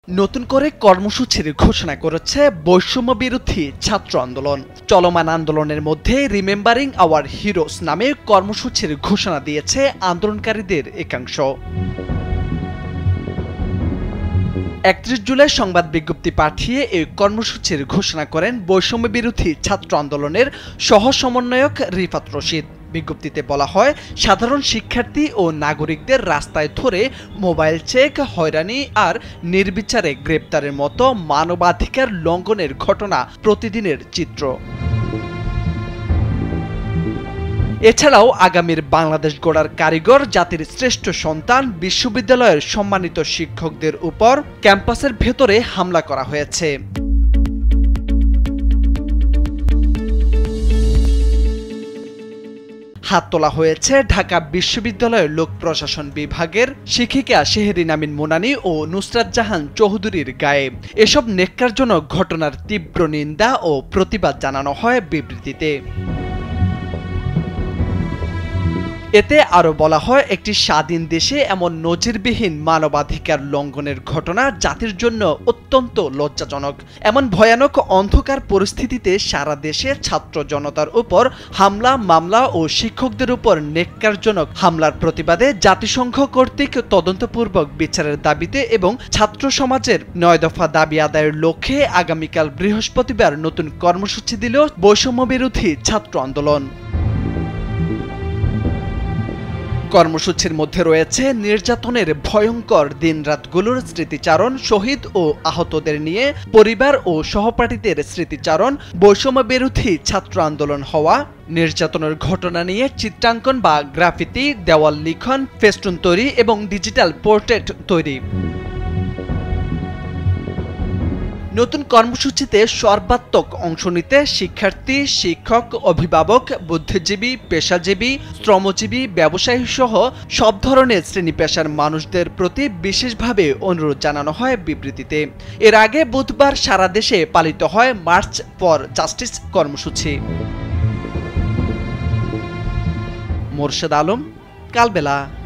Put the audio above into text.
নতুন করে কর্মসূচির ঘোষণা করেছে বৈষম্য বিরোধী ছাত্র আন্দোলন। চলমান আন্দোলনের মধ্যে রিমেম্বারিং আওয়ার হিরোস নামে কর্মসূচির ঘোষণা দিয়েছে আন্দোলনকারীদের একাংশ। ৩১ জুলাই সংবাদ বিজ্ঞপ্তি পাঠিয়ে এই কর্মসূচির ঘোষণা করেন বৈষম্য বিরোধী ছাত্র আন্দোলনের সহ সমন্বয়ক রিফাত রশিদ। বিজ্ঞপ্তিতে বলা হয়, সাধারণ শিক্ষার্থী ও নাগরিকদের রাস্তায় ধরে মোবাইল চেক, হয়রানি আর নির্বিচারে গ্রেপ্তারের মতো মানবাধিকার লঙ্ঘনের ঘটনা প্রতিদিনের চিত্র। এছাড়াও আগামীর বাংলাদেশ গড়ার কারিগর, জাতির শ্রেষ্ঠ সন্তান, বিশ্ববিদ্যালয়ের সম্মানিত শিক্ষকদের উপর ক্যাম্পাসের ভেতরে হামলা করা হয়েছে। হাত তোলা হয়েছে ঢাকা বিশ্ববিদ্যালয়ের লোক প্রশাসন বিভাগের শিক্ষিকা শেহরিন আমিন মোনানি ও নুসরাত জাহান চৌধুরীর গায়ে। এসব ন্যাক্কারজনক ঘটনার তীব্র নিন্দা ও প্রতিবাদ জানানো হয় বিবৃতিতে। এতে আরও বলা হয়, একটি স্বাধীন দেশে এমন নজিরবিহীন মানবাধিকার লঙ্ঘনের ঘটনা জাতির জন্য অত্যন্ত লজ্জাজনক। এমন ভয়ানক অন্ধকার পরিস্থিতিতে সারা দেশে ছাত্র জনতার উপর হামলা, মামলা ও শিক্ষকদের উপর ন্যাক্কারজনক হামলার প্রতিবাদে জাতিসংঘ কর্তৃক তদন্তপূর্বক বিচারের দাবিতে এবং ছাত্র সমাজের ৯ দফা দাবি আদায়ের লক্ষ্যে আগামীকাল বৃহস্পতিবার নতুন কর্মসূচি দিল বৈষম্য বিরোধী ছাত্র আন্দোলন। কর্মসূচির মধ্যে রয়েছে নির্যাতনের ভয়ঙ্কর দিনরাতগুলোর স্মৃতিচারণ, শহীদ ও আহতদের নিয়ে পরিবার ও সহপাঠীদের স্মৃতিচারণ, বৈষম্য বিরোধী ছাত্র আন্দোলন হওয়া, নির্যাতনের ঘটনা নিয়ে চিত্রাঙ্কন বা গ্রাফিতি, দেওয়াল লিখন, ফেস্টুন তৈরি এবং ডিজিটাল পোর্ট্রেট তৈরি। নতুন কর্মসূচিতে সর্বাত্মক অংশ নিতে শিক্ষার্থী, শিক্ষক, অভিভাবক, বুদ্ধিজীবী, পেশাজীবী, শ্রমজীবী, ব্যবসায়ী সহ সব ধরনের শ্রেণী পেশার মানুষদের প্রতি বিশেষভাবে অনুরোধ জানানো হয় বিবৃতিতে। এর আগে বুধবার সারা দেশে পালিত হয় মার্চ ফর জাস্টিস কর্মসূচি। মোরশেদ আলম, কালবেলা।